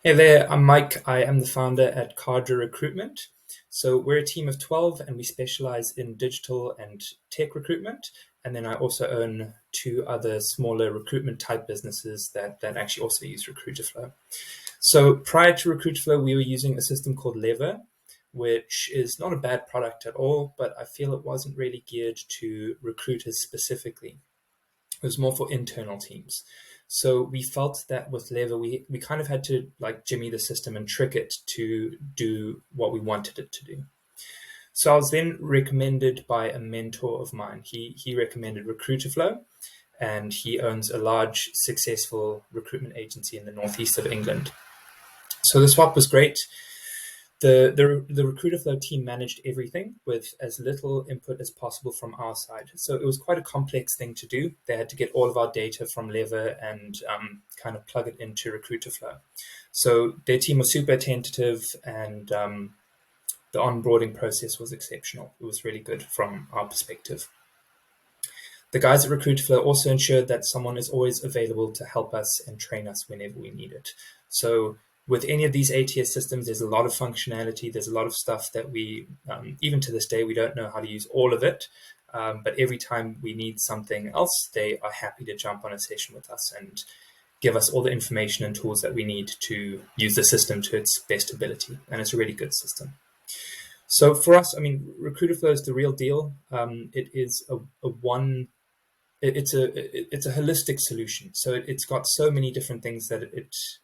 Hey there, I'm Mike. I am the founder at Cardio Recruitment. So we're a team of 12 and we specialize in digital and tech recruitment. And then I also own two other smaller recruitment type businesses that actually also use Recruiterflow. So prior to Recruiterflow, we were using a system called Lever, which is not a bad product at all, but I feel it wasn't really geared to recruiters specifically. It was more for internal teams. So we felt that with Lever, we kind of had to like jimmy the system and trick it to do what we wanted it to do. So I was then recommended by a mentor of mine. He recommended Recruiterflow, and he owns a large, successful recruitment agency in the northeast of England. So the swap was great. The Recruiterflow team managed everything with as little input as possible from our side. So it was quite a complex thing to do. They had to get all of our data from Lever and kind of plug it into Recruiterflow. So their team was super attentive, and the onboarding process was exceptional. It was really good from our perspective. The guys at Recruiterflow also ensured that someone is always available to help us and train us whenever we need it. So with any of these ATS systems, there's a lot of functionality. There's a lot of stuff that we, even to this day, we don't know how to use all of it. But every time we need something else, they are happy to jump on a session with us and give us all the information and tools that we need to use the system to its best ability. And it's a really good system. So for us, I mean, Recruiterflow is the real deal. It is a one it's a holistic solution. So it's got so many different things that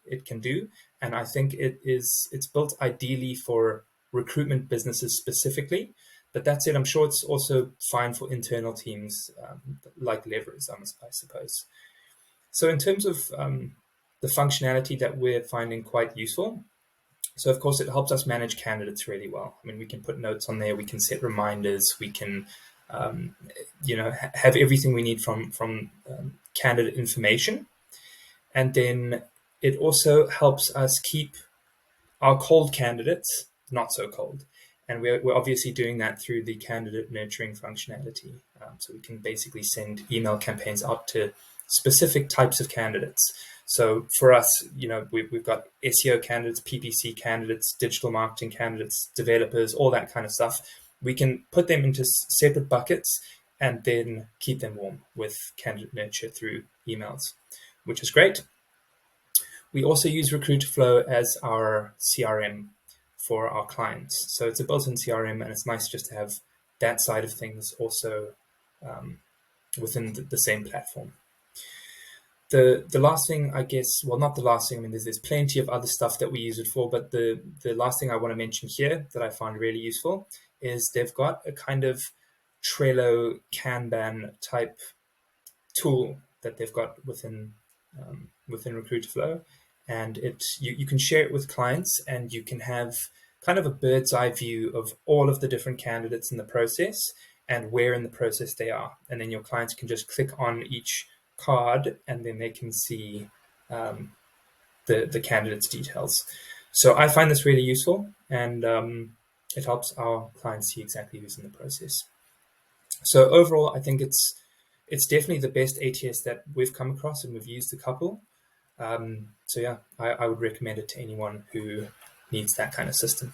it can do, and I think it's built ideally for recruitment businesses specifically. But that said, I'm sure it's also fine for internal teams like Levers, I suppose. So in terms of the functionality that we're finding quite useful, so of course it helps us manage candidates really well. I mean, we can put notes on there, we can set reminders, we can have everything we need from candidate information. And then it also helps us keep our cold candidates not so cold. And we're obviously doing that through the candidate nurturing functionality. So we can basically send email campaigns out to specific types of candidates. So for us, we've got SEO candidates, PPC candidates, digital marketing candidates, developers, all that kind of stuff. We can put them into separate buckets and then keep them warm with candidate nurture through emails, which is great. We also use Recruiterflow as our CRM for our clients. So it's a built-in CRM, and it's nice just to have that side of things also within the same platform. The last thing, I guess, well, not the last thing, I mean, there's plenty of other stuff that we use it for, but the last thing I want to mention here that I find really useful is they've got a kind of Trello Kanban type tool that they've got within Recruiterflow, and you can share it with clients, and you can have kind of a bird's eye view of all of the different candidates in the process and where in the process they are, and then your clients can just click on each card and then they can see the candidate's details. So I find this really useful, and it helps our clients see exactly who's in the process. So overall, I think it's definitely the best ATS that we've come across, and we've used a couple. So yeah, I would recommend it to anyone who needs that kind of system.